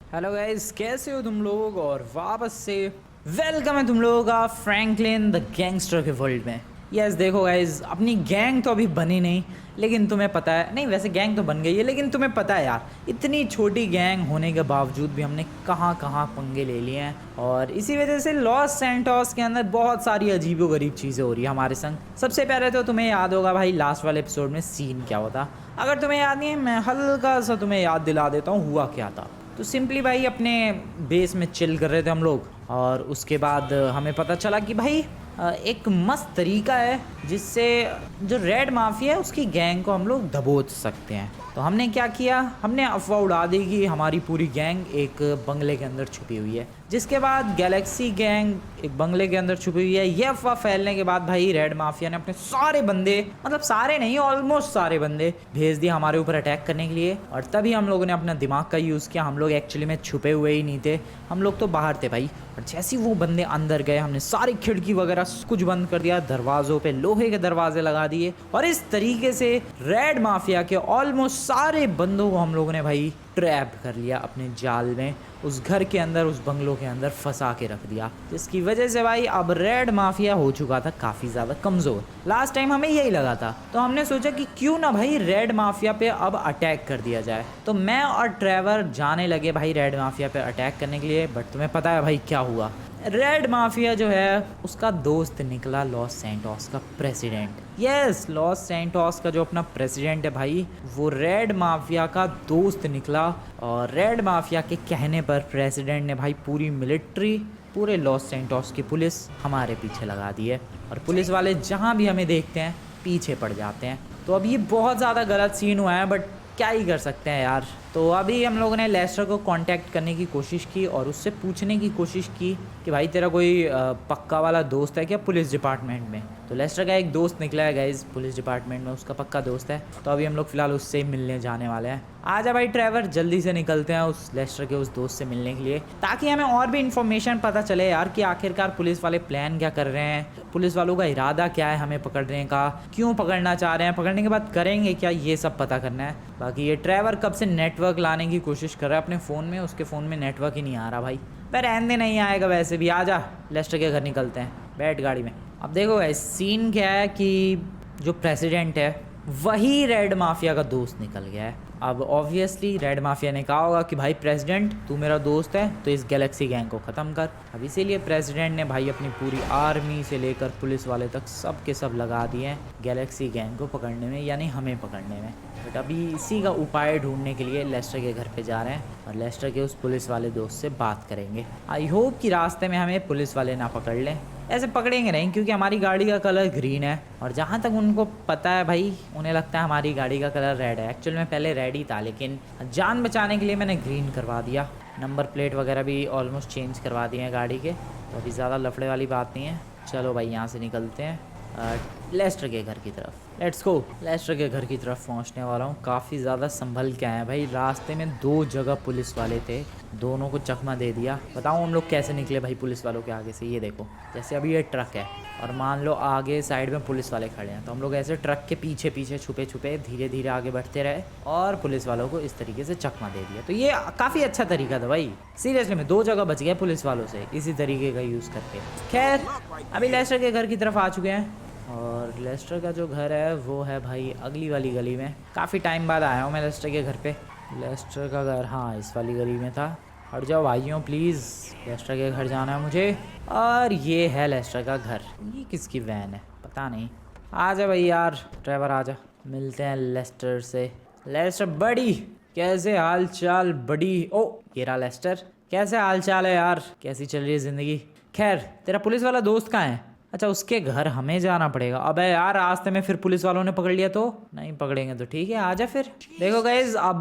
Hello guys, कैसे हो तुम लोग। और वापस से वेलकम है तुम लोगों का फ्रैंकलिन द गैंगस्टर के वर्ल्ड में। यस, देखो गाइस, अपनी गैंग तो अभी बनी नहीं, लेकिन तुम्हें पता है, नहीं वैसे गैंग तो बन गई है, लेकिन तुम्हें पता है यार, इतनी छोटी गैंग होने के बावजूद भी हमने कहाँ कहाँ पंगे ले लिए हैं। और इसी वजह से लॉस सैंटोस के अंदर बहुत सारी अजीबोगरीब चीज़ें हो रही है हमारे संग। सबसे पहले तो तुम्हें याद होगा भाई, लास्ट वाले एपिसोड में सीन क्या होता। अगर तुम्हें याद नहीं है, मैं हल्का सा तुम्हें याद दिला देता हूँ हुआ क्या था। तो सिंपली भाई अपने बेस में चिल कर रहे थे हम लोग, और उसके बाद हमें पता चला कि भाई एक मस्त तरीका है जिससे जो रेड माफिया है उसकी गैंग को हम लोग दबोच सकते हैं। तो हमने क्या किया, हमने अफवाह उड़ा दी कि हमारी पूरी गैंग एक बंगले के अंदर छुपी हुई है। जिसके बाद गैलेक्सी गैंग एक बंगले के अंदर छुपी हुई है। ये अफवाह फैलने के बाद भाई रेड माफिया ने अपने सारे बंदे, मतलब सारे नहीं, ऑलमोस्ट सारे बंदे भेज दिए हमारे ऊपर अटैक करने के लिए। और तभी हम लोगों ने अपना दिमाग का यूज़ किया। हम लोग एक्चुअली में छुपे हुए ही नहीं थे, हम लोग तो बाहर थे भाई। और जैसे ही वो बंदे अंदर गए, हमने सारी खिड़की वगैरह कुछ बंद कर दिया, दरवाज़ों पे लोहे के दरवाजे लगा दिए, और इस तरीके से रेड माफिया के ऑलमोस्ट सारे बंदों को हम लोगों ने भाई ट्रैप कर लिया अपने जाल में। उस घर के अंदर, उस बंगलों के अंदर फंसा के रख दिया, जिसकी वजह से भाई अब रेड माफिया हो चुका था काफ़ी ज़्यादा कमज़ोर। लास्ट टाइम हमें यही लगा था, तो हमने सोचा कि क्यों ना भाई रेड माफिया पे अब अटैक कर दिया जाए। तो मैं और ट्रेवर जाने लगे भाई रेड माफिया पे अटैक करने के लिए। बट तुम्हें पता है भाई क्या हुआ। रेड माफिया जो है उसका दोस्त निकला लॉस सैंटोस का प्रेसिडेंट। यस, लॉस सैंटोस का जो अपना प्रेसिडेंट है भाई, वो रेड माफिया का दोस्त निकला। और रेड माफिया के कहने पर प्रेसिडेंट ने भाई पूरी मिलिट्री, पूरे लॉस सैंटोस की पुलिस हमारे पीछे लगा दी है। और पुलिस वाले जहाँ भी हमें देखते हैं पीछे पड़ जाते हैं। तो अब ये बहुत ज़्यादा गलत सीन हुआ है, बट क्या ही कर सकते हैं यार। तो अभी हम लोगों ने लेस्टर को कांटेक्ट करने की कोशिश की और उससे पूछने की कोशिश की कि भाई तेरा कोई पक्का वाला दोस्त है क्या पुलिस डिपार्टमेंट में। तो लेस्टर का एक दोस्त निकला है गाइज पुलिस डिपार्टमेंट में, उसका पक्का दोस्त है। तो अभी हम लोग फिलहाल उससे ही मिलने जाने वाले हैं। आजा भाई ट्रेवर, जल्दी से निकलते हैं उस लेस्टर के उस दोस्त से मिलने के लिए, ताकि हमें और भी इन्फॉर्मेशन पता चले यार कि आखिरकार पुलिस वाले प्लान क्या कर रहे हैं, पुलिस वालों का इरादा क्या है हमें पकड़ने का, क्यों पकड़ना चाह रहे हैं, पकड़ने के बाद करेंगे क्या, ये सब पता करना है। बाकी ये ट्रेवर कब से नेटवर्क लाने की कोशिश कर रहा है अपने फ़ोन में, उसके फ़ोन में नेटवर्क ही नहीं आ रहा भाई। पर रहने नहीं आएगा वैसे भी। आजा लेस्टर के घर निकलते हैं, बैठ गाड़ी में। अब देखो गाइस, सीन क्या है कि जो प्रेसिडेंट है वही रेड माफिया का दोस्त निकल गया है। अब ऑब्वियसली रेड माफिया ने कहा होगा कि भाई प्रेसिडेंट तू मेरा दोस्त है तो इस गैलेक्सी गैंग को ख़त्म कर। अब इसीलिए प्रेसिडेंट ने भाई अपनी पूरी आर्मी से लेकर पुलिस वाले तक सब के सब लगा दिए हैं गैलेक्सी गैंग को पकड़ने में, यानी हमें पकड़ने में। बट अभी इसी का उपाय ढूंढने के लिए लेस्टर के घर पे जा रहे हैं और लेस्टर के उस पुलिस वाले दोस्त से बात करेंगे। आई होप कि रास्ते में हमें पुलिस वाले ना पकड़ लें। ऐसे पकड़ेंगे नहीं, क्योंकि हमारी गाड़ी का कलर ग्रीन है, और जहाँ तक उनको पता है भाई, उन्हें लगता है हमारी गाड़ी का कलर रेड है। एक्चुअल में पहले रेड ही था, लेकिन जान बचाने के लिए मैंने ग्रीन करवा दिया। नंबर प्लेट वगैरह भी ऑलमोस्ट चेंज करवा दिए हैं गाड़ी के, तो अभी ज़्यादा लफड़े वाली बात नहीं है। चलो भाई यहाँ से निकलते हैं लेस्टर के घर की तरफ। Let's go. लेस्टर के घर की तरफ पहुंचने वाला हूँ। काफ़ी ज़्यादा संभल के आए हैं भाई। रास्ते में 2 जगह पुलिस वाले थे, दोनों को चकमा दे दिया। बताऊँ हम लोग कैसे निकले भाई पुलिस वालों के आगे से। ये देखो, जैसे अभी ये ट्रक है और मान लो आगे साइड में पुलिस वाले खड़े हैं, तो हम लोग ऐसे ट्रक के पीछे पीछे छुपे छुपे धीरे धीरे आगे बढ़ते रहे और पुलिस वालों को इस तरीके से चकमा दे दिया। तो ये काफ़ी अच्छा तरीका था भाई, सीरियसली में 2 जगह बच गए पुलिस वालों से इसी तरीके का यूज़ करके। खैर अभी लेस्टर के घर की तरफ आ चुके हैं, और लेस्टर का जो घर है वो है भाई अगली वाली गली में। काफ़ी टाइम बाद आया हूँ मैं लेस्टर के घर पे। लेस्टर का घर हाँ इस वाली गली में था। हट जाओ भाइयों प्लीज़, लेस्टर के घर जाना है मुझे। और ये है लेस्टर का घर। ये किसकी वैन है पता नहीं। आजा भाई यार ट्रेवर, आजा मिलते हैं लेस्टर से। लेस्टर बड़ी, कैसे हाल चाल बड़ी। ओ ये रहा लेस्टर, कैसे हाल चाल है यार, कैसी चल रही है ज़िंदगी। खैर तेरा पुलिस वाला दोस्त कहाँ है। अच्छा उसके घर हमें जाना पड़ेगा। अबे यार रास्ते में फिर पुलिस वालों ने पकड़ लिया तो। नहीं पकड़ेंगे तो ठीक है, आजा फिर। देखो गाइज, अब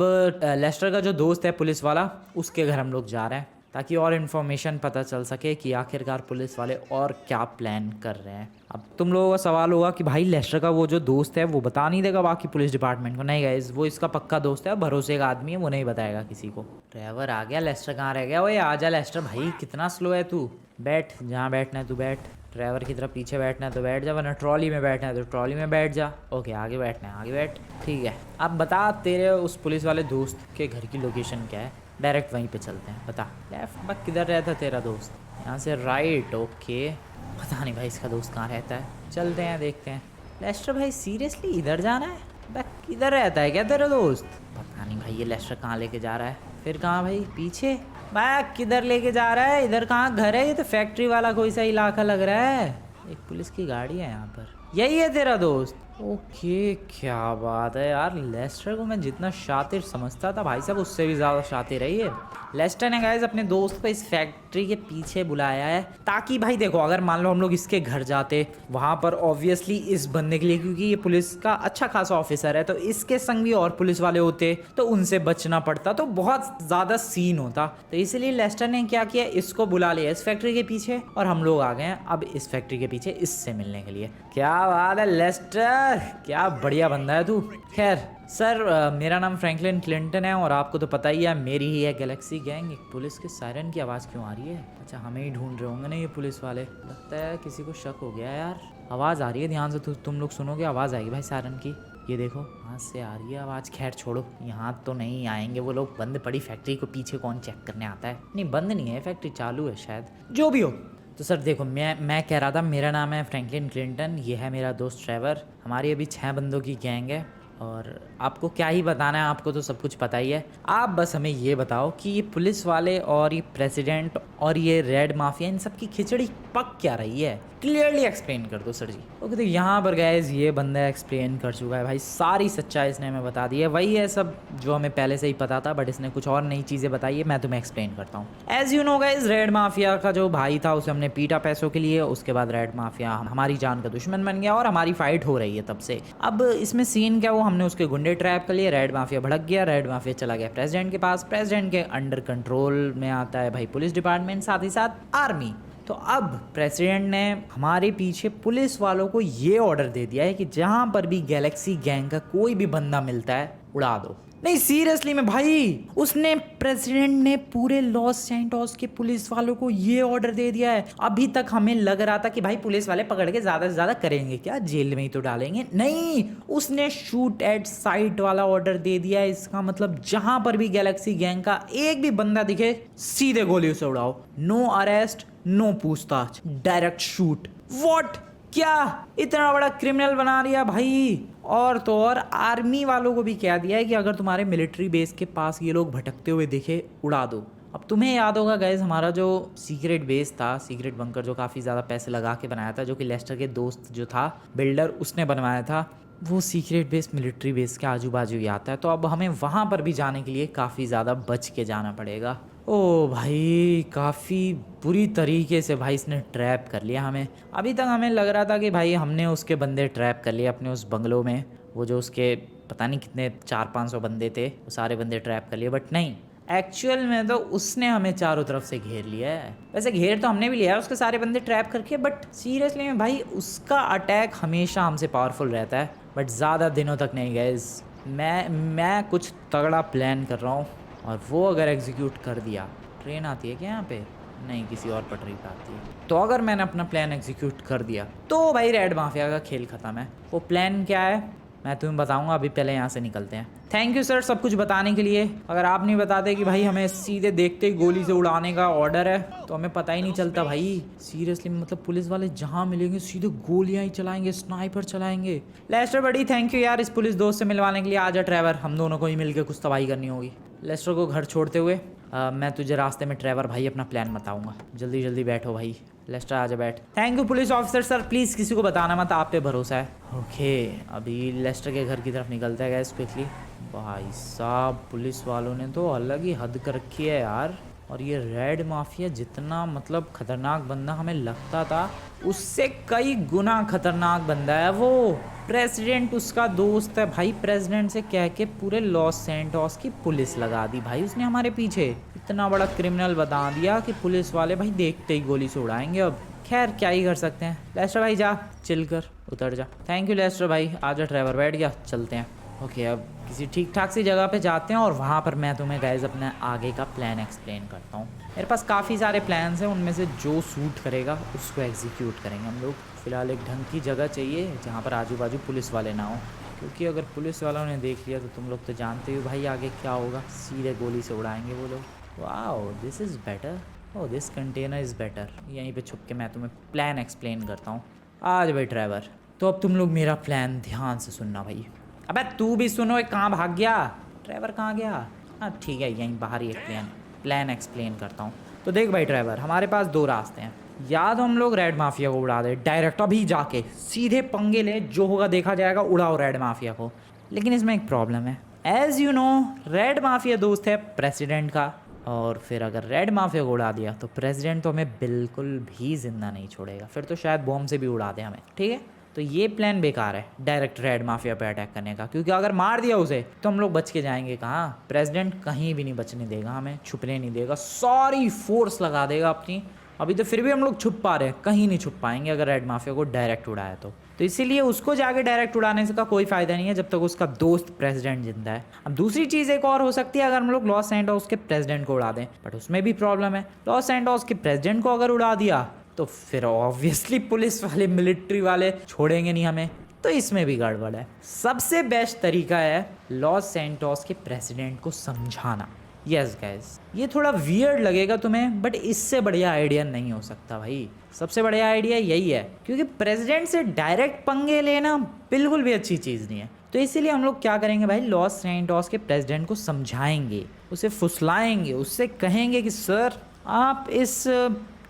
लेस्टर का जो दोस्त है पुलिस वाला, उसके घर हम लोग जा रहे हैं, ताकि और इन्फॉर्मेशन पता चल सके कि आखिरकार पुलिस वाले और क्या प्लान कर रहे हैं। अब तुम लोगों का सवाल होगा कि भाई लेस्टर का वो जो दोस्त है वो बता नहीं देगा बाकी पुलिस डिपार्टमेंट को। नहीं गाइज, वो इसका पक्का दोस्त है, भरोसे का आदमी है, वो नहीं बताएगा किसी को। ड्राइवर आ गया, लेस्टर कहाँ रह गया। ओए आजा लेस्टर भाई, कितना स्लो है तू। बैठ, जहाँ बैठना है तू बैठ। ड्राइवर की तरफ पीछे बैठना है तो बैठ जा, वरना ट्रॉली में बैठना है तो ट्रॉली में बैठ जा। ओके आगे बैठना है आगे बैठ, ठीक है। अब बता तेरे उस पुलिस वाले दोस्त के घर की लोकेशन क्या है। डायरेक्ट वहीं पे चलते हैं। बता लेफ्ट बक किधर रहता तेरा दोस्त? यहाँ से राइट, ओके। पता नहीं भाई इसका दोस्त कहाँ रहता है, चलते हैं देखते हैं। लेस्टर भाई सीरियसली इधर जाना है? बक किधर रहता है क्या तेरा दोस्त? पता नहीं भाई ये लेस्टर कहाँ लेके जा रहा है। फिर कहाँ भाई? पीछे। बैग किधर लेके जा रहा है? इधर कहाँ घर है? ये तो फैक्ट्री वाला कोई सा इलाका लग रहा है। एक पुलिस की गाड़ी है यहाँ पर। यही है तेरा दोस्त? ओके, क्या बात है यार। लेस्टर को मैं जितना शातिर समझता था भाई साहब उससे भी ज़्यादा शातिर है ये। लेस्टर ने गाइस अपने दोस्त को इस फैक्ट्री के पीछे बुलाया है ताकि भाई देखो अगर मान लो हम लोग इसके घर जाते वहाँ पर ऑब्वियसली इस बंदे के लिए, क्योंकि ये पुलिस का अच्छा खासा ऑफिसर है, तो इसके संग भी और पुलिस वाले होते तो उनसे बचना पड़ता, तो बहुत ज़्यादा सीन होता। तो इसलिए लेस्टर ने क्या किया, इसको बुला लिया इस फैक्ट्री के पीछे और हम लोग आ गए हैं अब इस फैक्ट्री के पीछे इससे मिलने के लिए। क्या बात है लेस्टर, क्या बढ़िया बंदा है तू। खैर सर, मेरा नाम फ्रैंकलिन क्लिंटन है और आपको तो पता ही है मेरी ही है गैलेक्सी गैंग। एक पुलिस के सायरन की आवाज़ क्यों आ रही है? अच्छा हमें ही ढूंढ रहे होंगे ना ये पुलिस वाले। लगता है किसी को शक हो गया यार। आवाज़ आ रही है, ध्यान से तुम लोग सुनोगे, आवाज़ आएगी भाई सायरन की। ये देखो हाथ से आ रही है आवाज़। खैर छोड़ो, यहाँ तो नहीं आएंगे वो लोग। बंद पड़ी फैक्ट्री को पीछे कौन चेक करने आता है? नहीं बंद नहीं है, फैक्ट्री चालू है शायद। जो भी हो, तो सर देखो मैं कह रहा था मेरा नाम है फ्रैंकलिन क्लिंटन, ये है मेरा दोस्त ट्रेवर। हमारी अभी 6 बंदों की गैंग है और आपको क्या ही बताना है, आपको तो सब कुछ पता ही है। आप बस हमें ये बताओ कि ये पुलिस वाले और ये प्रेसिडेंट और ये रेड माफिया इन सब की खिचड़ी पक क्या रही है? क्लियरली एक्सप्लेन कर दो सर जी। ओके, तो यहाँ पर गाइस ये बंदा एक्सप्लेन कर चुका है भाई, सारी सच्चाई इसने हमें बता दी है। वही है सब जो हमें पहले से ही पता था, बट इसने कुछ और नई चीज़ें बताई है। मैं तुम्हें एक्सप्लेन करता हूँ। As you know guys, red mafia का जो भाई था उसे हमने पीटा पैसों के लिए। उसके बाद रेड माफिया हमारी जान का दुश्मन बन गया और हमारी फाइट हो रही है तब से। अब इसमें सीन क्या हुआ, हमने उसके गुंडे ट्रैप कर लिए, रेड माफिया भड़क गया, रेड माफिया चला गया प्रेसिडेंट के पास। प्रेसिडेंट के अंडर कंट्रोल में आता है भाई पुलिस डिपार्टमेंट, साथ ही साथ आर्मी। तो अब प्रेसिडेंट ने हमारे पीछे पुलिस वालों को ये ऑर्डर दे दिया है कि जहां पर भी गैलेक्सी गैंग का कोई भी बंदा मिलता है उड़ा दो। नहीं सीरियसली में भाई, उसने प्रेसिडेंट ने पूरे लॉस सैंटोस के पुलिस वालों को ये ऑर्डर दे दिया है। अभी तक हमें लग रहा था कि भाई पुलिस वाले पकड़ के ज्यादा से ज्यादा करेंगे क्या, जेल में ही तो डालेंगे। नहीं, उसने शूट एट साइट वाला ऑर्डर दे दिया है। इसका मतलब जहां पर भी गैलेक्सी गैंग का एक भी बंदा दिखे सीधे गोली से उड़ाओ। नो अरेस्ट, नो पूछताछ, डायरेक्ट शूट। व्हाट, क्या इतना बड़ा क्रिमिनल बना दिया भाई। और तो और आर्मी वालों को भी कह दिया है कि अगर तुम्हारे मिलिट्री बेस के पास ये लोग भटकते हुए दिखे उड़ा दो। अब तुम्हें याद होगा गाइज, हमारा जो सीक्रेट बेस था, सीक्रेट बंकर जो काफ़ी ज़्यादा पैसे लगा के बनाया था, जो कि लेस्टर के दोस्त जो था बिल्डर उसने बनवाया था, वो सीक्रेट बेस मिलिट्री बेस के आजू बाजू ही आता है। तो अब हमें वहाँ पर भी जाने के लिए काफ़ी ज़्यादा बच के जाना पड़ेगा। ओ भाई, काफ़ी बुरी तरीके से भाई इसने ट्रैप कर लिया हमें। अभी तक हमें लग रहा था कि भाई हमने उसके बंदे ट्रैप कर लिए अपने उस बंगलों में, वो जो उसके पता नहीं कितने 400-500 बंदे थे, वो सारे बंदे ट्रैप कर लिए। बट नहीं, एक्चुअल में तो उसने हमें चारों तरफ से घेर लिया है। वैसे घेर तो हमने भी लिया है उसके सारे बंदे ट्रैप करके, बट सीरियसली में भाई उसका अटैक हमेशा हमसे पावरफुल रहता है, बट ज़्यादा दिनों तक नहीं गाइस। मैं कुछ तगड़ा प्लान कर रहा हूँ और वो अगर एग्जीक्यूट कर दिया। ट्रेन आती है क्या यहाँ पे? नहीं, किसी और पटरी पे आती है। तो अगर मैंने अपना प्लान एग्जीक्यूट कर दिया तो भाई रेड माफिया का खेल ख़त्म है। वो प्लान क्या है मैं तुम्हें बताऊंगा, अभी पहले यहाँ से निकलते हैं। थैंक यू सर सब कुछ बताने के लिए। अगर आप नहीं बताते कि भाई हमें सीधे देखते ही गोली से उड़ाने का ऑर्डर है तो हमें पता ही नहीं चलता भाई। सीरियसली मतलब पुलिस वाले जहाँ मिलेंगे सीधे गोलियाँ ही चलाएंगे, स्नाइपर चलाएंगे। लेस्टर बड़ी थैंक यू यार इस पुलिस दोस्त से मिलवाने के लिए। आजा ट्रैवर, हम दोनों को ही मिलकर कुछ तबाही करनी होगी। लेस्टर को घर छोड़ते हुए मैं तुझे रास्ते में ट्रैवर भाई अपना प्लान बताऊंगा। जल्दी जल्दी बैठो भाई। लेस्टर आजा बैठ। Thank you police officer sir, please किसी को बताना मत, आप पे भरोसा है। ओके, अभी लेस्टर के घर की तरफ निकलता है गैस क्विकली। भाई साहब पुलिस वालों ने तो अलग ही हद कर रखी है यार। और ये रेड माफिया जितना मतलब खतरनाक बंदा हमें लगता था उससे कई गुना खतरनाक बंदा है वो। प्रेसिडेंट उसका दोस्त है भाई। प्रेसिडेंट से कह के पूरे लॉस सैंटोस की पुलिस लगा दी भाई उसने हमारे पीछे। इतना बड़ा क्रिमिनल बता दिया कि पुलिस वाले भाई देखते ही गोली से उड़ाएंगे। अब खैर क्या ही कर सकते हैं। लेस्टर भाई जा, चिल कर, उतर जा। थैंक यू लेस्टर भाई। आजा ड्राइवर, बैठ गया, चलते हैं। ओके, अब किसी ठीक ठाक सी जगह पे जाते हैं और वहाँ पर मैं तुम्हें गाइज अपने आगे का प्लान एक्सप्लेन करता हूँ। मेरे पास काफ़ी सारे प्लान्स हैं, उनमें से जो सूट करेगा उसको एग्जीक्यूट करेंगे हम लोग। फिलहाल एक ढंग की जगह चाहिए जहाँ पर आजू बाजू पुलिस वाले ना हो। क्योंकि अगर पुलिस वालों ने देख लिया तो तुम लोग तो जानते हो भाई आगे क्या होगा, सीधे गोली से उड़ाएंगे वो लोग। Wow this is better, oh this container is better. यहीं पे छुप के मैं तुम्हें प्लान एक्सप्लेन करता हूँ। आज भाई ड्राइवर, तो अब तुम लोग मेरा प्लान ध्यान से सुनना भाई। अबे तू भी सुनो, एक कहाँ भाग गया ड्राइवर, कहाँ गया? हाँ ठीक है, यहीं बाहर ही एक प्लान एक्सप्लेन करता हूँ। तो देख भाई ड्राइवर, हमारे पास दो रास्ते हैं। या तो हम लोग रेड माफिया को उड़ा दे डायरेक्ट, अभी जाके सीधे पंगे ले, जो होगा देखा जाएगा, उड़ाओ रेड माफिया को। लेकिन इसमें एक प्रॉब्लम है, as you know red mafia दोस्त है प्रेसिडेंट का, और फिर अगर रेड माफिया को उड़ा दिया तो प्रेसिडेंट तो हमें बिल्कुल भी जिंदा नहीं छोड़ेगा, फिर तो शायद बॉम्ब से भी उड़ा दे हमें। ठीक है, तो ये प्लान बेकार है डायरेक्ट रेड माफिया पे अटैक करने का, क्योंकि अगर मार दिया उसे तो हम लोग बच के जाएंगे कहाँ? प्रेसिडेंट कहीं भी नहीं बचने देगा, हमें छुपने नहीं देगा, सारी फोर्स लगा देगा अपनी। अभी तो फिर भी हम लोग छुप पा रहे हैं, कहीं नहीं छुप पाएंगे अगर रेड माफिया को डायरेक्ट उड़ाया तो इसीलिए उसको जाके डायरेक्ट उड़ाने से का कोई फायदा नहीं है जब तक उसका दोस्त प्रेसिडेंट जिंदा है। अब दूसरी चीज़ एक और हो सकती है, अगर हम लोग लॉस सैंटोस के प्रेसिडेंट को उड़ा दें, बट उसमें भी प्रॉब्लम है। लॉस सैंटोस के प्रेसिडेंट को अगर उड़ा दिया तो फिर ऑब्वियसली पुलिस वाले मिलिट्री वाले छोड़ेंगे नहीं हमें, तो इसमें भी गड़बड़ है। सबसे बेस्ट तरीका है लॉस सैंटोस के प्रेसिडेंट को समझाना। यस गाइस, ये थोड़ा वियर्ड लगेगा तुम्हें, बट इससे बढ़िया आइडिया नहीं हो सकता भाई। सबसे बढ़िया आइडिया यही है, क्योंकि प्रेसिडेंट से डायरेक्ट पंगे लेना बिल्कुल भी अच्छी चीज़ नहीं है। तो इसीलिए हम लोग क्या करेंगे भाई, लॉस सैंटोस के प्रेसिडेंट को समझाएंगे, उसे फुसलाएंगे, उससे कहेंगे कि सर आप इस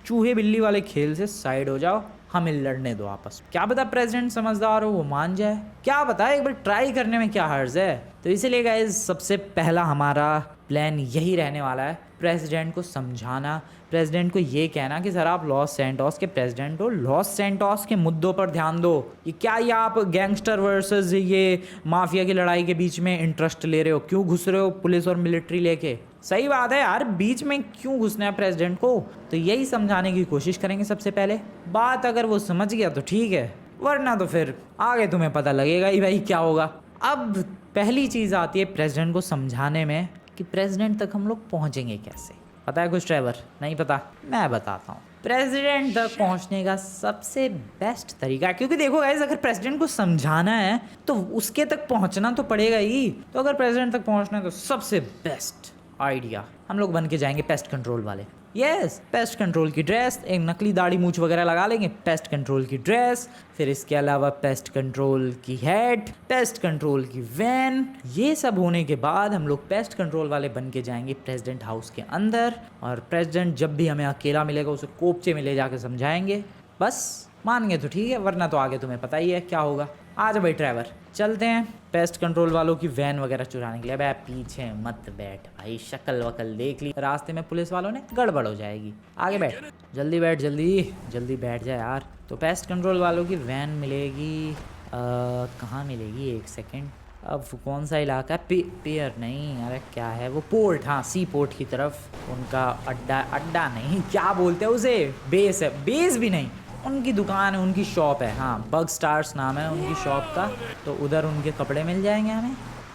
चूहे बिल्ली वाले खेल से साइड हो जाओ, हमें लड़ने दो आपस। क्या पता प्रेसिडेंट समझदार हो, वो मान जाए, क्या पता, एक बार ट्राई करने में क्या हर्ज है। तो इसीलिए गाइस सबसे पहला हमारा प्लान यही रहने वाला है, प्रेसिडेंट को समझाना, प्रेसिडेंट को ये कहना कि सर आप लॉस सैंटोस के प्रेसिडेंट हो, लॉस सैंटोस के मुद्दों पर ध्यान दो। ये आप गैंगस्टर वर्सेस ये माफिया की लड़ाई के बीच में इंटरेस्ट ले रहे हो, क्यों घुस रहे हो पुलिस और मिलिट्री लेके? सही बात है यार, बीच में क्यों घुसना है प्रेसिडेंट को? तो यही समझाने की कोशिश करेंगे सबसे पहले। बात अगर वो समझ गया तो ठीक है, वरना तो फिर आगे तुम्हें पता लगेगा ही भाई क्या होगा। अब पहली चीज़ आती है प्रेसिडेंट को समझाने में कि प्रेसिडेंट तक हम लोग पहुंचेंगे कैसे। पता है कुछ ड्राइवर? नहीं पता? मैं बताता हूँ। प्रेसिडेंट तक पहुंचने का सबसे बेस्ट तरीका, क्योंकि देखो गाइस अगर प्रेसिडेंट को समझाना है तो उसके तक पहुंचना तो पड़ेगा ही। तो अगर प्रेसिडेंट तक पहुंचना है तो सबसे बेस्ट आइडिया, हम लोग बन के जाएंगे पेस्ट कंट्रोल वाले। यस, पेस्ट कंट्रोल की ड्रेस, एक नकली दाढ़ी मूछ वगैरह लगा लेंगे, पेस्ट कंट्रोल की ड्रेस, फिर इसके अलावा पेस्ट कंट्रोल की हेड, पेस्ट कंट्रोल की वैन। ये सब होने के बाद हम लोग पेस्ट कंट्रोल वाले बन के जाएंगे प्रेसिडेंट हाउस के अंदर, और प्रेसिडेंट जब भी हमें अकेला मिलेगा उसे कोपचे में ले जाकर समझाएंगे। बस मान गए तो ठीक है, वरना तो आगे तुम्हें पता ही है क्या होगा। आज भाई ड्राइवर चलते हैं पेस्ट कंट्रोल वालों की वैन वगैरह चुराने के लिए। अब पीछे मत बैठ भाई, शक्ल वकल देख ली रास्ते में पुलिस वालों ने, गड़बड़ हो जाएगी। आगे बैठ, जल्दी बैठ, जल्दी बैठ जाए यार। तो पेस्ट कंट्रोल वालों की वैन मिलेगी, कहाँ मिलेगी? एक सेकेंड, अब कौन सा इलाका है? पियर नहीं, अरे क्या है वो, पोर्ट, हाँ सी पोर्ट की तरफ उनका अड्डा नहीं, क्या बोलते हैं उसे, बेस है, बेस भी नहीं, उनकी दुकान है, उनकी शॉप है, हाँ बग स्टार्स नाम है उनकी शॉप का। तो उधर उनके कपड़े मिल जाएंगे हमें,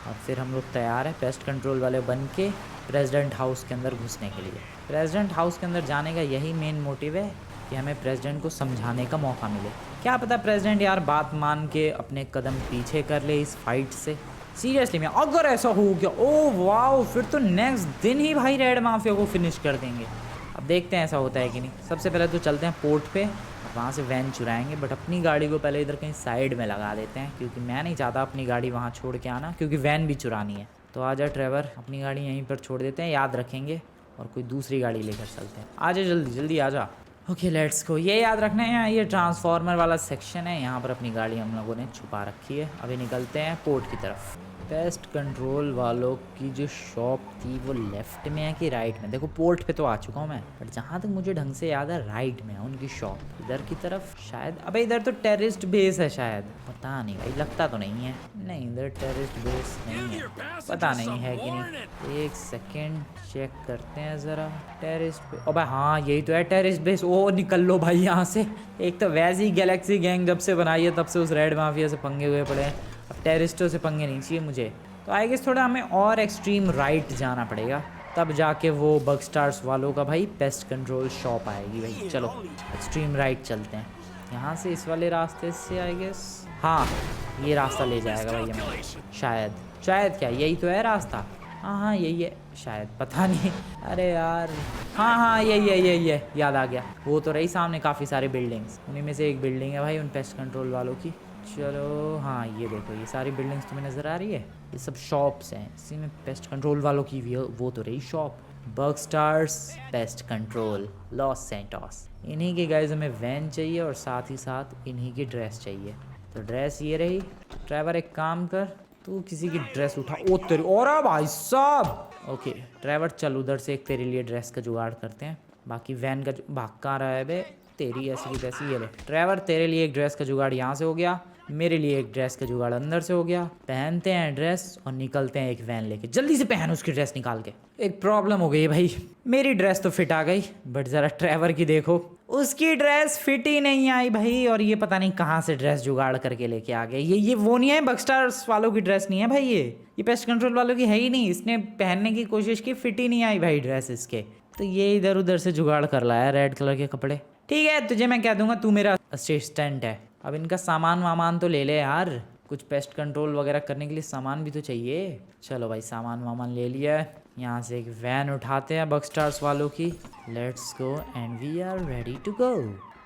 और फिर हम लोग तैयार है पेस्ट कंट्रोल वाले बन के प्रेसिडेंट हाउस के अंदर घुसने के लिए। प्रेसिडेंट हाउस के अंदर जाने का यही मेन मोटिव है कि हमें प्रेसिडेंट को समझाने का मौका मिले। क्या पता प्रेसिडेंट यार बात मान के अपने कदम पीछे कर ले इस फाइट से। सीरियसली में अगर ऐसा हो गया, ओ वाओ, फिर तो नेक्स्ट दिन ही भाई रेड माफिया को फिनिश कर देंगे। अब देखते हैं ऐसा होता है कि नहीं। सबसे पहले तो चलते हैं पोर्ट पे, वहाँ से वैन चुराएंगे, बट अपनी गाड़ी को पहले इधर कहीं साइड में लगा देते हैं, क्योंकि मैं नहीं चाहता अपनी गाड़ी वहाँ छोड़ के आना, क्योंकि वैन भी चुरानी है। तो आजा ड्राइवर, अपनी गाड़ी यहीं पर छोड़ देते हैं, याद रखेंगे, और कोई दूसरी गाड़ी लेकर चलते हैं। आजा जल्दी जल्दी आजा। Okay let's go. ये याद रखना है, ये ट्रांसफार्मर वाला सेक्शन है, यहाँ पर अपनी गाड़ी हम लोगों ने छुपा रखी है। अभी निकलते हैं पोर्ट की तरफ। पेस्ट कंट्रोल वालों की जो शॉप थी वो लेफ्ट में है कि राइट में? देखो पोर्ट पे तो आ चुका हूँ मैं, बट जहाँ तक मुझे ढंग से याद है राइट में है उनकी शॉप, इधर की तरफ शायद। अबे इधर तो टेररिस्ट बेस है शायद, पता नहीं भाई, लगता तो नहीं है। नहीं इधर टेररिस्ट बेस नहीं है, पता नहीं है कि नहीं। एक सेकेंड चेक करते हैं ज़रा टेररिस्ट। अबे हाँ यही तो है टेररिस्ट बेस। ओ निकल लो भाई यहाँ से। एक तो वैसे ही गैलेक्सी गैंग जब से बनाई है तब से उस रेड माफिया से पंगे हुए पड़े हैं, अब टेररिस्टों से पंगे नहीं चाहिए मुझे। तो आई गेस थोड़ा हमें और एक्सट्रीम राइट जाना पड़ेगा, तब जाके वो बग स्टार्स वालों का भाई पेस्ट कंट्रोल शॉप आएगी भाई। चलो एक्सट्रीम राइट चलते हैं यहाँ से, इस वाले रास्ते से आई गेस। हाँ ये रास्ता ले जाएगा भाई हमें, शायद। शायद क्या, यही तो है रास्ता। हाँ हाँ यही है शायद, पता नहीं। अरे यार हाँ हाँ यही है, याद आ गया। वो तो रही सामने काफ़ी सारे बिल्डिंग्स, उन्हीं में से एक बिल्डिंग है भाई उन पेस्ट कंट्रोल वालों की। चलो हाँ ये देखो, ये सारी बिल्डिंग्स तुम्हें नज़र आ रही है, ये सब शॉप्स हैं। इसी में पेस्ट कंट्रोल वालों की वो तो रही shop, Bugstars pest control Los Santos. इन्हीं के गाइस हमें वैन चाहिए और साथ ही साथ इन्हीं की ड्रेस चाहिए। तो ड्रेस ये रही। ट्रेवर एक काम कर, तू किसी की ड्रेस उठा। ओ तेरी, और भाई साहब। ओके ट्रेवर चल उधर से एक तेरे लिए ड्रेस का जुगाड़ करते हैं। बाकी वैन का भाग कहाँ रहा है बे, तेरी ऐसी की तैसी। ये ले ट्रेवर, तेरे लिए एक ड्रेस का जुगाड़ यहाँ से हो गया, मेरे लिए एक ड्रेस का जुगाड़ अंदर से हो गया। पहनते हैं ड्रेस और निकलते हैं एक वैन लेके। जल्दी से पहन उसकी ड्रेस निकाल के। एक प्रॉब्लम हो गई भाई, मेरी ड्रेस तो फिट आ गई बट ज़रा ट्रेवर की देखो, उसकी ड्रेस फिट ही नहीं आई भाई। और ये पता नहीं कहाँ से ड्रेस जुगाड़ करके लेके आ गए। ये वो नहीं है, बगस्टार्स वालों की ड्रेस नहीं है भाई, ये पेस्ट कंट्रोल वालों की है ही नहीं। इसने पहनने की कोशिश की, फिट ही नहीं आई भाई ड्रेस इसके। तो ये इधर उधर से जुगाड़ कर लाया रेड कलर के कपड़े। ठीक है तुझे मैं कह दूंगा, तू मेरा असिस्टेंट है। अब इनका सामान वामान तो ले ले यार, कुछ पेस्ट कंट्रोल वगैरह करने के लिए सामान भी तो चाहिए। चलो भाई सामान वामान ले लिया है, यहाँ से एक वैन उठाते हैं बगस्टार्स वालों की। Let's go and we are ready to go.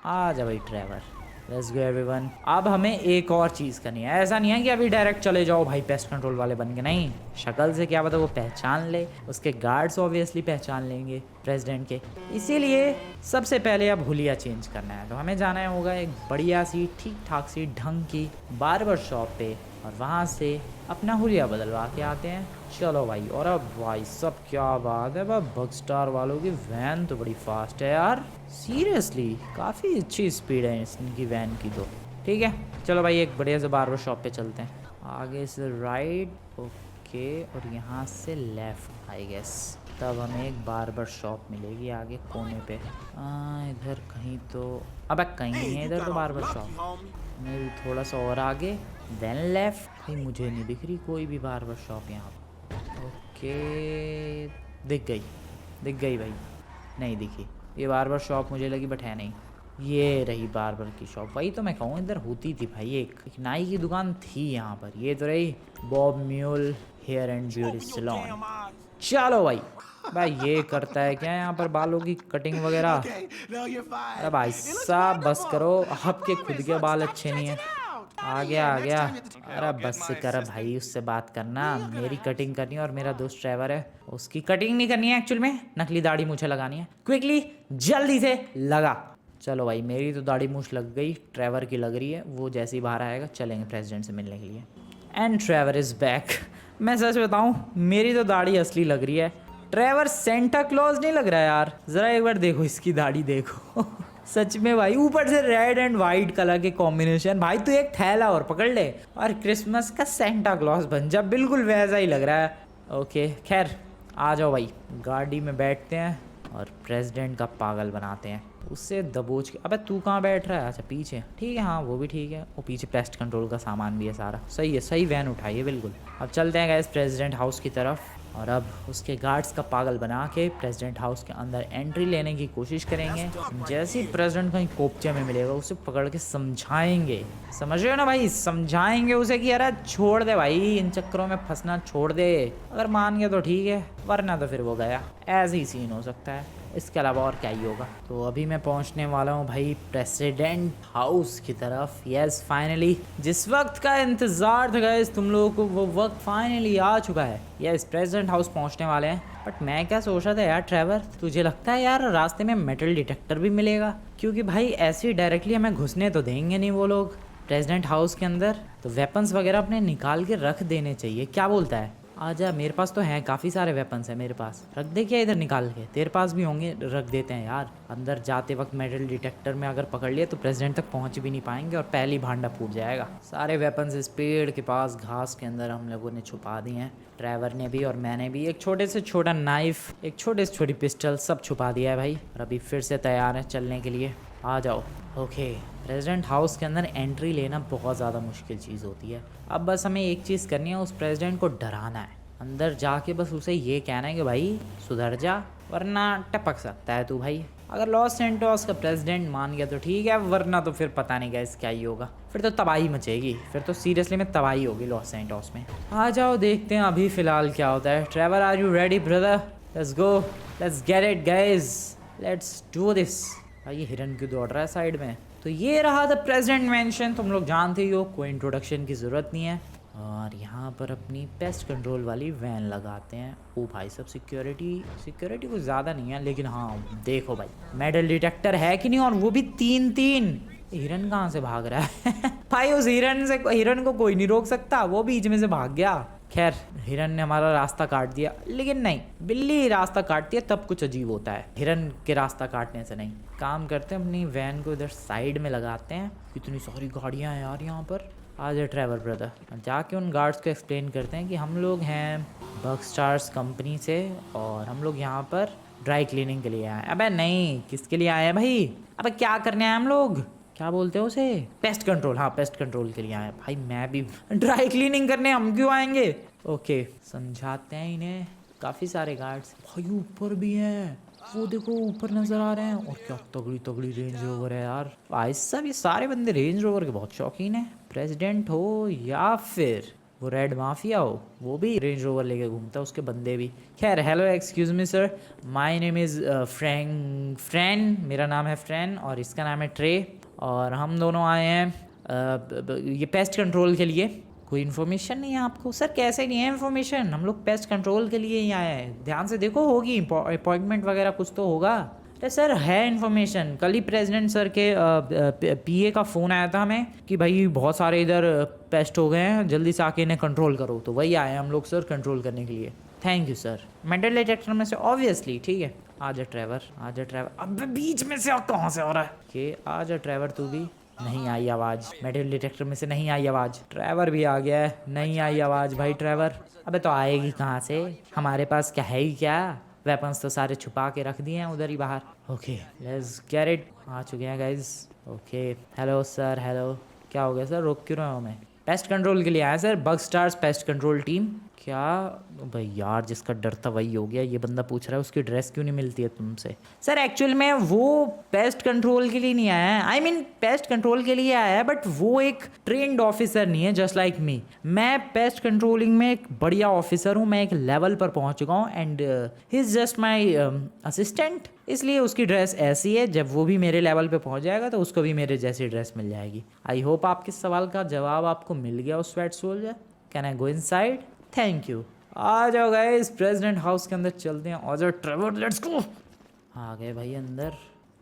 आ जा भाई ट्रेवर, लेट्स गो एवरीवन। अब हमें एक और चीज़ करनी है, ऐसा नहीं है कि अभी डायरेक्ट चले जाओ भाई पेस्ट कंट्रोल वाले बन के, नहीं। शक्ल से क्या पता वो पहचान ले, उसके गार्ड्स ऑब्वियसली पहचान लेंगे प्रेसिडेंट के। इसीलिए सबसे पहले अब हुलिया चेंज करना है। तो हमें जाना होगा एक बढ़िया सी ठीक ठाक सी ढंग की बार्बर शॉप पे और वहाँ से अपना हुलिया बदलवा के आते हैं। चलो भाई। और अब भाई सब क्या बात है, बगस्टार वालों की वैन तो बड़ी फास्ट है यार, सीरियसली काफ़ी अच्छी स्पीड है इनकी वैन की तो। ठीक है चलो भाई एक बढ़िया से बार्बर शॉप पे चलते हैं। आगे से राइट, ओके, और यहाँ से लेफ्ट आई गेस। तब हमें एक बार्बर शॉप मिलेगी आगे कोने पे। इधर कहीं तो, अब कहीं नहीं है इधर तो बार्बर शॉप। मेरी थोड़ा सा और आगे, देन लेफ्ट। कहीं मुझे नहीं दिख रही कोई भी बार्बर शॉप यहाँ पे। ओके दिख गई भाई, नहीं दिखी। ये बार्बर शॉप मुझे लगी बट है नहीं। ये रही बार्बर की शॉप, वही तो मैं कहूँ इधर होती थी भाई। एक नाई की दुकान थी यहाँ पर। ये तो रही Bob Mule hair and beauty salon. चलो भाई ये करता है क्या यहाँ पर बालों की कटिंग वगैरह। अरे भाई साहब बस करो, आपके खुद के बाल अच्छे नहीं है। आ गया। अरे बस कर भाई, उससे बात करना, मेरी कटिंग करनी है और मेरा दोस्त ट्रेवर है उसकी कटिंग नहीं करनी है। एक्चुअल में नकली दाढ़ी मूछें लगानी है। क्विकली जल्दी से लगा। चलो भाई मेरी तो दाढ़ी मूछ लग गई, ट्रेवर की लग रही है। वो जैसे ही बाहर आएगा चलेंगे प्रेसिडेंट से मिलने के लिए। And Trevor is back. मैं सच बताऊं, मेरी तो दाढ़ी असली लग रही है। ट्रेवर सेंटा क्लॉज नहीं लग रहा है यार, ज़रा एक बार देखो इसकी दाढ़ी देखो। सच में भाई, ऊपर से रेड एंड वाइट कलर के कॉम्बिनेशन। भाई तू एक थैला और पकड़ ले और क्रिसमस का सेंटा क्लॉज बन जा, बिल्कुल वैसा ही लग रहा है। ओके खैर आ जाओ भाई, गाड़ी में बैठते हैं और प्रेसिडेंट का पागल बनाते हैं, उससे दबोच के। अबे तू कहाँ बैठ रहा है? अच्छा पीछे, ठीक है हाँ वो भी ठीक है। वो पीछे पेस्ट कंट्रोल का सामान भी है सारा, सही है, सही वैन उठाइए बिल्कुल। अब चलते हैं गाइस प्रेसिडेंट हाउस की तरफ और अब उसके गार्ड्स का पागल बना के प्रेसिडेंट हाउस के अंदर एंट्री लेने की कोशिश करेंगे। जैसे ही प्रेसिडेंट कहीं कोपचे में मिलेगा उसे पकड़ के समझाएंगे, समझ रहे हो ना भाई, समझाएंगे उसे कि यार छोड़ दे भाई, इन चक्करों में फंसना छोड़ दे। अगर मान गया तो ठीक है, वरना तो फिर वो गया। ऐसे ही सीन हो सकता है, इसके अलावा और क्या ही होगा। तो अभी मैं पहुंचने वाला हूं भाई प्रेसिडेंट हाउस की तरफ। यस फाइनली, जिस वक्त का इंतज़ार था गाइस तुम लोगों को, वो वक्त फाइनली आ चुका है। यस प्रेसिडेंट हाउस पहुंचने वाले हैं। बट मैं क्या सोच रहा था यार ट्रेवर, तुझे लगता है यार रास्ते में मेटल डिटेक्टर भी मिलेगा? क्योंकि भाई ऐसे ही डायरेक्टली हमें घुसने तो देंगे नहीं वो लोग प्रेसिडेंट हाउस के अंदर, तो वेपन्स वगैरह अपने निकाल के रख देने चाहिए। क्या बोलता है? आजा, मेरे पास तो हैं काफ़ी सारे वेपन्स हैं मेरे पास, रख दे क्या इधर निकाल के? तेरे पास भी होंगे, रख देते हैं यार। अंदर जाते वक्त मेटल डिटेक्टर में अगर पकड़ लिए तो प्रेसिडेंट तक पहुंच भी नहीं पाएंगे और पहली भांडा फूट जाएगा। सारे वेपन्स इस पेड़ के पास घास के अंदर हम लोगों ने छुपा दिए हैं, ट्रेवर ने भी और मैंने भी। एक छोटे से छोटा नाइफ, एक छोटे से छोटी पिस्टल, सब छुपा दिया है भाई। और अभी फिर से तैयार है चलने के लिए, आ जाओ। ओके, प्रेसिडेंट हाउस के अंदर एंट्री लेना बहुत ज़्यादा मुश्किल चीज़ होती है। अब बस हमें एक चीज़ करनी है, उस प्रेसिडेंट को डराना है। अंदर जाके बस उसे ये कहना है कि भाई सुधर जा वरना टपक सकता है तू भाई। अगर लॉस सैंटोस का प्रेसिडेंट मान गया तो ठीक है, वरना तो फिर पता नहीं गाइस क्या ही होगा, फिर तो तबाही मचेगी, फिर तो सीरियसली में तबाही होगी लॉस सैंटोस में। आ जाओ देखते हैं अभी फ़िलहाल क्या होता है। Trevor are you ready brother? Let's go, let's get it guys, let's do this. भाई ये हिरन क्यों दौड़ रहा है साइड में? तो ये रहा था प्रेसिडेंट मेंशन, तुम लोग जानते ही हो, कोई इंट्रोडक्शन की ज़रूरत नहीं है। और यहाँ पर अपनी पेस्ट कंट्रोल वाली वैन लगाते हैं। ओ भाई सब सिक्योरिटी कुछ ज़्यादा नहीं है, लेकिन हाँ देखो भाई मेटल डिटेक्टर है कि नहीं, और वो भी 3-3। हिरन कहाँ से भाग रहा है? भाई उस हिरन को कोई नहीं रोक सकता, वो बीच में से भाग गया। खैर हिरन ने हमारा रास्ता काट दिया, लेकिन नहीं, बिल्ली रास्ता काटती है तब कुछ अजीब होता है, हिरन के रास्ता काटने से नहीं। काम करते हैं, अपनी वैन को इधर साइड में लगाते हैं। इतनी सारी गाड़ियाँ हैं यार यहाँ पर। आ जाए ट्रेवर ब्रदर, जाके उन गार्ड्स को एक्सप्लेन करते हैं कि हम लोग हैं बगस्टार्स कंपनी से, और हम लोग यहाँ पर ड्राई क्लीनिंग के लिए आए हैं। अबे नहीं, किसके लिए आए हैं भाई? अबे क्या करने आए हम लोग? क्या बोलते हो उसे? Pest control. हाँ पेस्ट कंट्रोल के लिए आए हैं। भाई मैं भी ड्राई क्लीनिंग करने हम क्यों आएंगे? ओके समझाते हैं इन्हें। काफ़ी सारे गार्ड्स भाई ऊपर भी हैं, वो देखो ऊपर नजर आ रहे हैं। और क्या तगड़ी तगड़ी रेंज रोवर है यार। भाई साहब ये सारे बंदे रेंज रोवर के बहुत शौकीन हैं। प्रेसिडेंट हो या फिर वो रेड माफिया हो, वो भी रेंज रोवर लेके घूमता है, उसके बंदे भी। खैर hello excuse me sir, my name is Fran, मेरा नाम है फ्रैन और इसका नाम है ट्रे, और हम दोनों आए हैं ये पेस्ट कंट्रोल के लिए। कोई इन्फॉर्मेशन नहीं है आपको? सर कैसे नहीं है इन्फॉर्मेशन, हम लोग पेस्ट कंट्रोल के लिए ही आए हैं। ध्यान से देखो, होगी अपॉइंटमेंट वगैरह कुछ तो होगा। अरे सर है इन्फॉर्मेशन, कल ही प्रेसिडेंट सर के पीए का फ़ोन आया था हमें कि भाई बहुत सारे इधर पेस्ट हो गए हैं, जल्दी से आके इन्हें कंट्रोल करो। तो वही आए हम लोग सर कंट्रोल करने के लिए। Thank you sir. Metal detector में से ऑब्वियसली, ठीक है। आजा ट्रेवर, आजा ट्रेवर। अब बीच में से कहाँ से आ रहा है? कि आजा ट्रेवर तू भी। नहीं आई आवाज़, मेटल डिटेक्टर में से नहीं आई आवाज़। ट्रेवर भी आ गया है, नहीं आई आवाज़ भाई ट्रेवर। अबे तो आएगी कहाँ से? हमारे पास क्या है ही क्या? वेपन्स तो सारे छुपा के रख दिए हैं उधर ही बाहर। Okay let's get it. आ चुके हैं guys. Okay hello sir, hello. क्या हो गया सर, रोक क्यों रहे हो हमें? पेस्ट कंट्रोल के लिए आया सर, बगस्टार्स पेस्ट कंट्रोल टीम। क्या भाई यार, जिसका डर था वही हो गया। ये बंदा पूछ रहा है उसकी ड्रेस क्यों नहीं मिलती है तुमसे? सर एक्चुअल में वो पेस्ट कंट्रोल के लिए नहीं आया है, आई मीन पेस्ट कंट्रोल के लिए आया है, बट वो एक ट्रेंड ऑफिसर नहीं है जस्ट लाइक मी। मैं पेस्ट कंट्रोलिंग में एक बढ़िया ऑफिसर हूँ, मैं एक लेवल पर पहुँच चुका हूँ, and he is just my assistant. इसलिए उसकी ड्रेस ऐसी है, जब वो भी मेरे लेवल पे पहुंच जाएगा तो उसको भी मेरे जैसी ड्रेस मिल जाएगी। आई होप आपके सवाल का जवाब आपको मिल गया उस sweat soldier. Can I go inside? Thank you. आ जाओ गाइस, प्रेसिडेंट हाउस के अंदर चलते हैं। आ जाओ ट्रेवर, लेट्स गो। आ गए भाई अंदर।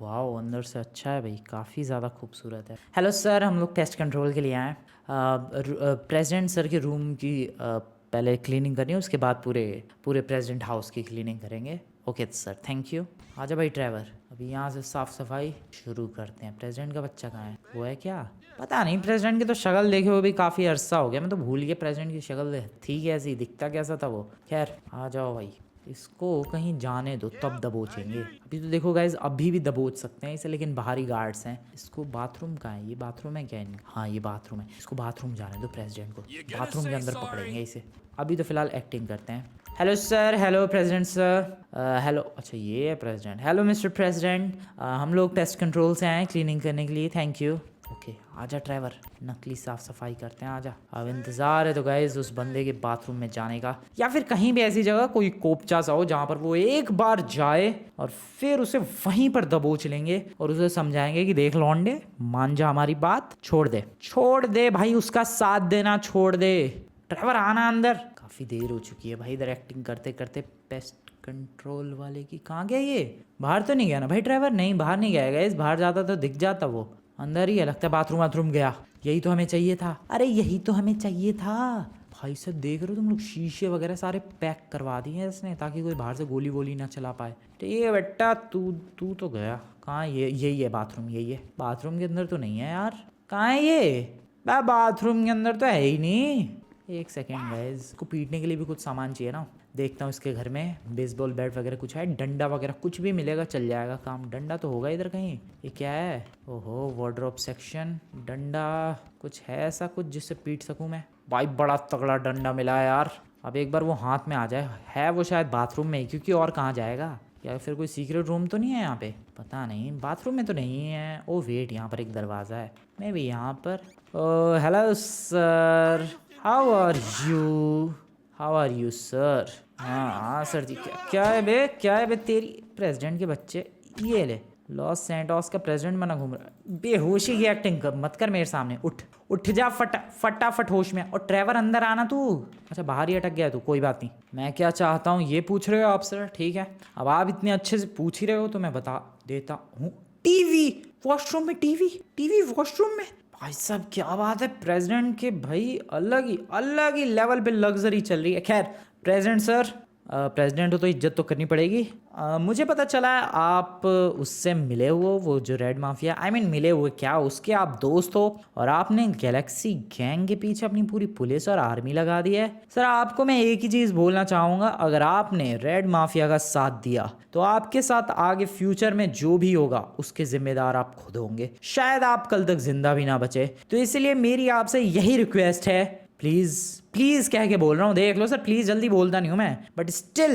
वाह अंदर से अच्छा है भाई, काफ़ी ज़्यादा खूबसूरत है। हेलो सर, हम लोग पेस्ट कंट्रोल के लिए आए। प्रेसिडेंट सर के रूम की पहले क्लीनिंग करनी है, उसके बाद पूरे प्रेसिडेंट हाउस की क्लीनिंग करेंगे। Okay sir, thank you. आजा भाई ड्राइवर, अभी यहाँ से साफ़ सफाई शुरू करते हैं। प्रेसिडेंट का बच्चा कहाँ है? वो है क्या? पता नहीं, प्रेसिडेंट की तो शक्ल देखे हुए भी काफ़ी अरसा हो गया, मैं तो भूल गया प्रेसिडेंट की शक्ल थी कैसी, दिखता कैसा था वो। खैर आ जाओ भाई, इसको कहीं जाने दो तब दबोचेंगे। अभी तो देखो गाइज, अभी भी दबोच सकते हैं इसे, लेकिन बाहरी गार्ड्स हैं। इसको बाथरूम कहाँ है? ये बाथरूम है क्या इनका? हाँ ये बाथरूम है, इसको बाथरूम जाने दो प्रेसिडेंट को, बाथरूम के अंदर पकड़ेंगे इसे। अभी तो फिलहाल एक्टिंग करते हैं। Hello sir, hello president sir. Hello, अच्छा ये है प्रेसिडेंट। हेलो मिस्टर प्रेसिडेंट, हम लोग पेस्ट कंट्रोल से आए हैं क्लीनिंग करने के लिए। Thank you. ओके आजा ड्राइवर, नकली साफ सफाई करते हैं, आजा। अब इंतज़ार है तो गाइस उस बंदे के बाथरूम में जाने का, या फिर कहीं भी ऐसी जगह कोई कोपचा सा हो जहाँ पर वो एक बार जाए और फिर उसे वहीं पर दबोच लेंगे और उसे समझाएंगे कि देख लौंडे, मान जा हमारी बात, छोड़ दे भाई, उसका साथ देना छोड़ दे। ड्राइवर आना अंदर। काफ़ी देर हो चुकी है भाई इधर एक्टिंग करते करते। पेस्ट कंट्रोल वाले की कहाँ गया ये? बाहर तो नहीं गया ना भाई ड्राइवर? नहीं बाहर नहीं गया गाइस, बाहर जाता तो दिख जाता, वो अंदर ही है लगता है। बाथरूम गया। यही तो हमें चाहिए था। अरे यही तो हमें चाहिए था भाई साहब। देख रहे हो तुम लोग, शीशे वगैरह सारे पैक करवा दिए हैं इसने, ताकि कोई बाहर से गोली वोली ना चला पाए। ठीक है बेटा, तू तो गया। कहाँ? यही है बाथरूम, यही है। बाथरूम के अंदर तो नहीं है यार, कहाँ है ये? बाथरूम के अंदर तो है ही नहीं। एक सेकेंड गाइस, इसको पीटने के लिए भी कुछ सामान चाहिए ना। देखता हूँ इसके घर में बेसबॉल बैट वगैरह कुछ है, डंडा वगैरह कुछ भी मिलेगा चल जाएगा काम। डंडा तो होगा इधर कहीं। ये क्या है? ओहो वार्डरोब सेक्शन। डंडा कुछ है ऐसा कुछ जिससे पीट सकूँ मैं? भाई बड़ा तगड़ा डंडा मिला है यार। अब एक बार वो हाथ में आ जाए। है वो शायद बाथरूम में ही, क्योंकि और कहाँ जाएगा। या फिर कोई सीक्रेट रूम तो नहीं है यहाँ पे? पता नहीं, बाथरूम में तो नहीं है। ओ वेट, यहाँ पर एक दरवाज़ा है, मैं भी यहाँ पर। Hello sir, how are you? How are you sir? हाँ सर जी। क्या है बे, क्या है बे तेरी? प्रेसिडेंट के बच्चे, ये ले लॉस सैंटोस का प्रेसिडेंट बना घूम रहा है। बेहोशी की एक्टिंग मत कर मेरे सामने। उठ उठ जा फटाफट होश में। और ट्रेवर अंदर आना तू। अच्छा बाहर ही अटक गया तू, कोई बात नहीं। मैं क्या चाहता हूँ ये पूछ रहे हो आप सर? ठीक है, अब आप इतने अच्छे से पूछ ही रहे हो तो मैं बता देता हूँ। टीवी वॉशरूम में, टीवी वॉशरूम में। भाई साहब क्या बात है, प्रेसिडेंट के भाई अलग ही लेवल पे लग्जरी चल रही है। खैर प्रेसिडेंट सर, प्रेसिडेंट हो तो इज्जत तो करनी पड़ेगी। मुझे पता चला है आप उससे मिले हुए, वो जो रेड माफिया, मिले हुए क्या, उसके आप दोस्त हो और आपने गैलेक्सी गैंग के पीछे अपनी पूरी पुलिस और आर्मी लगा दी है। सर आपको मैं एक ही चीज़ बोलना चाहूँगा, अगर आपने रेड माफिया का साथ दिया तो आपके साथ आगे फ्यूचर में जो भी होगा उसके जिम्मेदार आप खुद होंगे। शायद आप कल तक जिंदा भी ना बचे। तो इसलिए मेरी आपसे यही रिक्वेस्ट है, प्लीज कह के बोल रहा हूँ, देख लो सर, प्लीज, जल्दी बोलता नहीं हूँ मैं, but still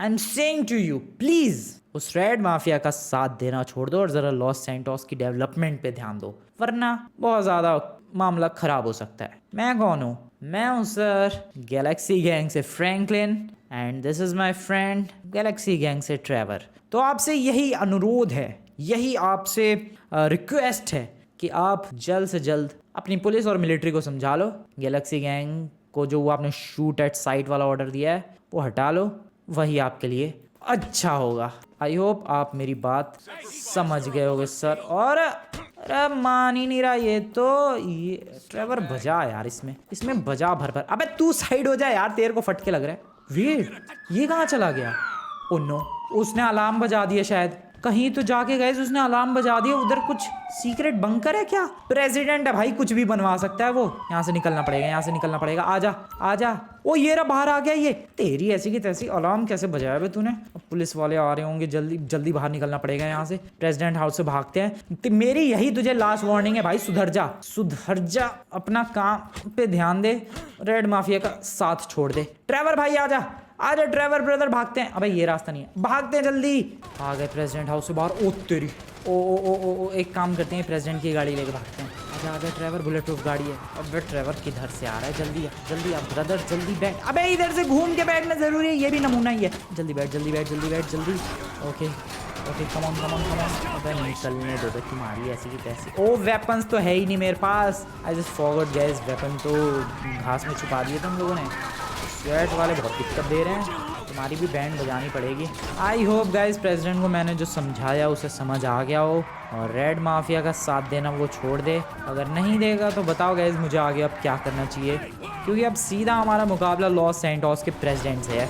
I am saying to you, please उस रेड माफिया का साथ देना छोड़ दो और जरा लॉस सैंटोस की डेवलपमेंट पे ध्यान दो, वरना बहुत ज्यादा मामला खराब हो सकता है। मैं कौन हूँ? मैं हूँ सर गैलेक्सी गैंग से Franklin, and this is my friend Galaxy gang से ट्रेवर। तो आपसे यही अनुरोध है, यही आपसे रिक्वेस्ट है कि आप जल्द से जल्द अपनी पुलिस और मिलिट्री को समझा लो, गैलेक्सी गैंग को जो वो आपने शूट एट साइट वाला ऑर्डर दिया है वो हटा लो, वही आपके लिए अच्छा होगा। आई होप आप मेरी बात समझ गए होगे सर। और अरे मान ही नहीं रहा ये तो, ये ट्रेवर बजा यार, इसमें बजा भर। अबे तू साइड हो जा यार, तेरे को फटके लग रहा है। वेट, ये कहाँ चला गया? ओ नो, उसने अलार्म बजा दिया शायद। कहीं तो जाके गए, उसने अलार्म बजा दिया। उधर कुछ सीक्रेट बंकर है क्या? प्रेसिडेंट है भाई, कुछ भी बनवा सकता है वो। यहाँ से निकलना पड़ेगा, आजा। ओ ये रहा, बाहर आ गया ये। तेरी ऐसी की तैसी अलार्म कैसे बजाया बे तूने? पुलिस वाले आ रहे होंगे, जल्दी बाहर निकलना पड़ेगा यहाँ से। प्रेसिडेंट हाउस से भागते हैं। तो मेरी यही तुझे लास्ट वार्निंग है भाई, सुधर जा, अपना काम पे ध्यान दे, रेड माफिया का साथ छोड़ दे। ट्रेवर भाई आजा ट्रेवर ब्रदर, भागते हैं। अबे ये रास्ता नहीं है, भागते हैं जल्दी। आ गए प्रेसिडेंट हाउस से बाहर। ओ तेरी, ओ एक काम करते हैं, प्रेसिडेंट की गाड़ी लेके भागते हैं। आजा ट्रेवर, बुलेट प्रूफ गाड़ी है। अबे ट्रेवर किधर से आ रहा है? जल्दी आ ब्रदर, जल्दी बैठ। अबे इधर से घूम के बैठना जरूरी है, ये भी नमूना ही है। जल्दी बैठ। Okay come on. अबे निकलने दो तुम्हारी ऐसी की तैसी। ओ वेपन्स तो है ही नहीं मेरे पास। I just forgot guys, weapon तो घास में छुपा दिए तुम लोगों ने। स्वेट वाले बहुत दिक्कत दे रहे हैं, तुम्हारी भी बैंड बजानी पड़ेगी। आई होप गाइस प्रेसिडेंट को मैंने जो समझाया उसे समझ आ गया हो और रेड माफिया का साथ देना वो छोड़ दे। अगर नहीं देगा तो बताओ गाइस मुझे आगे अब क्या करना चाहिए, क्योंकि अब सीधा हमारा मुकाबला लॉस सैंटोस के प्रेसिडेंट से है।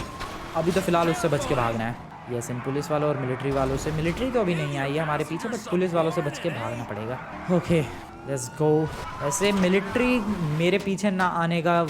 अभी तो फिलहाल उससे बच के भागना है। यस, इन पुलिस वालों और मिलिट्री वालों से। मिलिट्री तो अभी नहीं आई है हमारे पीछे, बट पुलिस वालों से बच के भागना पड़ेगा। Okay let's go. वैसे मिलिट्री मेरे पीछे ना आने का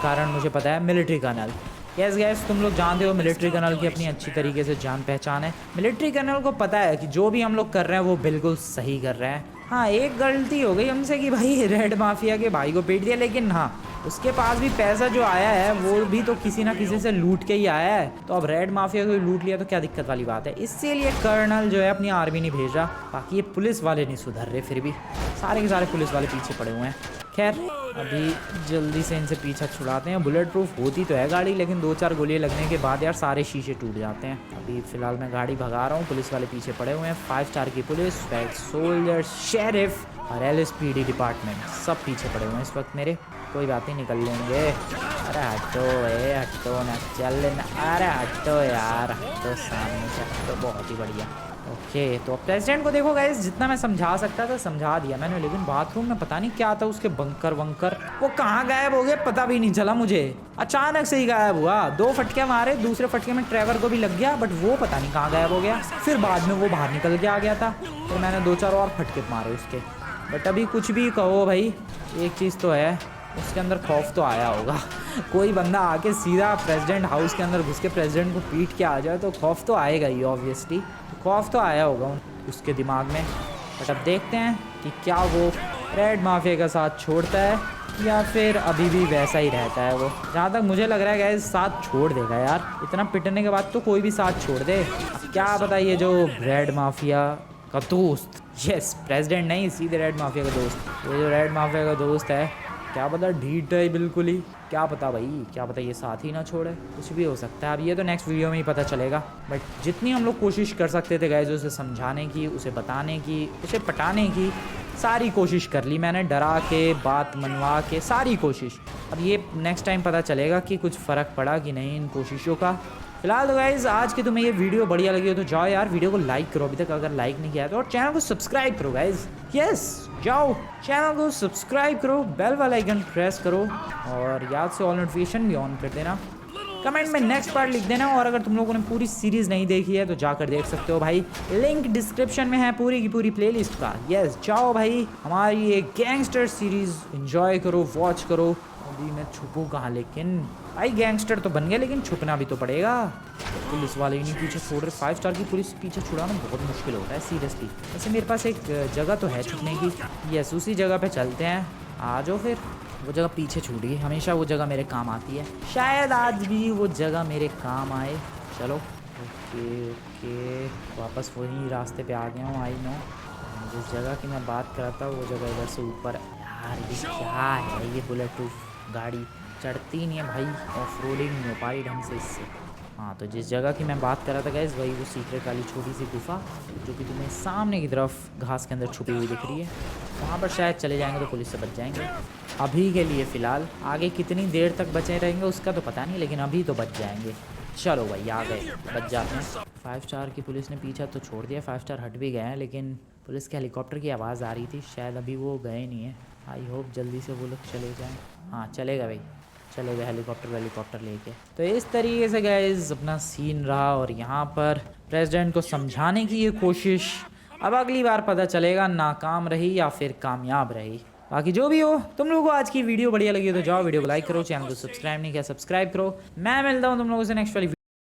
कारण मुझे पता है, मिलिट्री कर्नल। यस गैस, तुम लोग जानते हो मिलिट्री कर्नल की अपनी अच्छी तरीके से जान पहचान है। मिलिट्री कर्नल को पता है कि जो भी हम लोग कर रहे हैं वो बिल्कुल सही कर रहे हैं। हाँ, एक गलती हो गई हमसे कि भाई रेड माफिया के भाई को पीट दिया, लेकिन हाँ उसके पास भी पैसा जो आया है वो भी तो किसी ना किसी से लूट के ही आया है। तो अब रेड माफिया को लूट लिया तो क्या दिक्कत वाली बात है। इसीलिए कर्नल जो है अपनी आर्मी नहीं भेज रहा। बाकी ये पुलिस वाले नहीं सुधर रहे, फिर भी सारे के सारे पुलिस वाले पीछे पड़े हुए हैं। खैर अभी जल्दी से इनसे पीछा छुड़ाते हैं। बुलेट प्रूफ होती तो है गाड़ी, लेकिन 2-4 गोलियां लगने के बाद यार सारे शीशे टूट जाते हैं। अभी फिलहाल मैं गाड़ी भगा रहा हूँ, पुलिस वाले पीछे पड़े हुए हैं। 5 स्टार की पुलिस, स्वैग सोल्जर, शेरिफ और LSPD डिपार्टमेंट सब पीछे पड़े हुए हैं इस वक्त मेरे। कोई बात नहीं, निकल लेंगे। अरे हटो ना, चल ना। अरे हटो यार, हटो सामने से, हटो। बहुत ही बढ़िया। ओके तो प्रेसिडेंट को देखो गाइस, जितना मैं समझा सकता था समझा दिया मैंने, लेकिन बाथरूम में पता नहीं क्या था उसके बंकर वो कहाँ गायब हो गए पता भी नहीं चला मुझे। अचानक से ही गायब हुआ। 2 फटके मारे, दूसरे फटके में ट्रेवर को भी लग गया, बट वो पता नहीं कहाँ गायब हो गया। फिर बाद में वो बाहर निकल के आ गया था, फिर मैंने 2-4 और फटके मारे उसके। बट अभी कुछ भी कहो भाई, एक चीज़ तो है, उसके अंदर खौफ तो आया होगा। कोई बंदा आके सीधा प्रेसिडेंट हाउस के अंदर घुस के प्रेसिडेंट को पीट के आ जाए तो खौफ तो आएगा ही, ऑब्वियसली खौफ तो आया होगा उसके दिमाग में। बट अब देखते हैं कि क्या वो रेड माफिया का साथ छोड़ता है या फिर अभी भी वैसा ही रहता है वो। जहाँ तक मुझे लग रहा है गाइस साथ छोड़ देगा यार, इतना पिटने के बाद तो कोई भी साथ छोड़ दे। अब क्या बताइए जो रेड माफिया का दोस्त, यस प्रेसिडेंट नहीं सीधे रेड माफिया का दोस्त, ये जो रेड माफिया का दोस्त है क्या पता ढीठ है बिल्कुल ही, क्या पता भाई, क्या पता ये साथ ही ना छोड़े, कुछ भी हो सकता है। अब ये तो नेक्स्ट वीडियो में ही पता चलेगा। बट जितनी हम लोग कोशिश कर सकते थे गाइस उसे समझाने की, उसे बताने की, उसे पटाने की, सारी कोशिश कर ली मैंने, डरा के बात मनवा के सारी कोशिश। अब ये नेक्स्ट टाइम पता चलेगा कि कुछ फ़र्क पड़ा कि नहीं इन कोशिशों का। फिलहाल तो गाइज आज की तुम्हें ये वीडियो बढ़िया लगी हो तो जाओ यार वीडियो को लाइक करो अभी तक अगर लाइक नहीं किया है तो, और चैनल को सब्सक्राइब करो गाइज। यस जाओ चैनल को सब्सक्राइब करो, बेल वाला आइकन प्रेस करो और याद से ऑल नोटिफिकेशन भी ऑन कर देना। कमेंट में नेक्स्ट पार्ट लिख देना, और अगर तुम लोगों ने पूरी सीरीज़ नहीं देखी है तो जाकर देख सकते हो भाई, लिंक डिस्क्रिप्शन में है पूरी की पूरी प्लेलिस्ट का। यस जाओ भाई हमारी ये गैंगस्टर सीरीज़ एंजॉय करो, वॉच करो। अभी मैं छुपूँ कहाँ, लेकिन भाई गैंगस्टर तो बन गया लेकिन छुपना भी तो पड़ेगा। पुलिस वाले ही नहीं पीछे छोड़ रहे, 5 स्टार की पुलिस पीछे छुड़ाना बहुत मुश्किल होता है सीरियसली। वैसे मेरे पास एक जगह तो है छुपने की, यस उसी जगह पे चलते हैं, आ जाओ फिर। वो जगह पीछे छूट गई, हमेशा वो जगह मेरे काम आती है, शायद आज भी वो जगह मेरे काम आए। चलो ओके ओके वापस वही रास्ते पे आ गया हूँ। आई नो जिस जगह की मैं बात कर रहा था वो जगह इधर से ऊपर। यार ये क्या है, ये बुलेट प्रूफ गाड़ी चढ़ती नहीं है भाई, ऑफ रोडिंग नहीं हो पा रही ढंग से इससे। हाँ तो जिस जगह की मैं बात कर रहा था गाइस वही वो सीक्रेट वाली छोटी सी गुफा जो कि तुम्हें सामने की तरफ घास के अंदर छुपी हुई दिख रही है, वहाँ पर शायद चले जाएंगे तो पुलिस से बच जाएंगे। अभी के लिए फ़िलहाल, आगे कितनी देर तक बचे रहेंगे उसका तो पता नहीं, लेकिन अभी तो बच जाएंगे। चलो भाई आ गए, बच जाते हैं। 5 स्टार की पुलिस ने पीछा तो छोड़ दिया, 5 स्टार हट भी गए हैं, लेकिन पुलिस के हेलीकॉप्टर की आवाज़ आ रही थी, शायद अभी वो गए नहीं है। आई होप जल्दी से वो लोग चले जाएँ। हाँ चलेगा भाई, चले गए हेलीकॉप्टर लेके। तो इस तरीके से गाइस अपना सीन रहा, और यहाँ पर प्रेसिडेंट को समझाने की ये कोशिश अब अगली बार पता चलेगा नाकाम रही या फिर कामयाब रही। बाकी जो भी हो, तुम लोगों को आज की वीडियो बढ़िया लगी हो तो जाओ वीडियो को लाइक करो, चैनल को सब्सक्राइब नहीं किया सब्सक्राइब करो। मैं मिलता हूँ तुम लोगों से नेक्स्ट वाली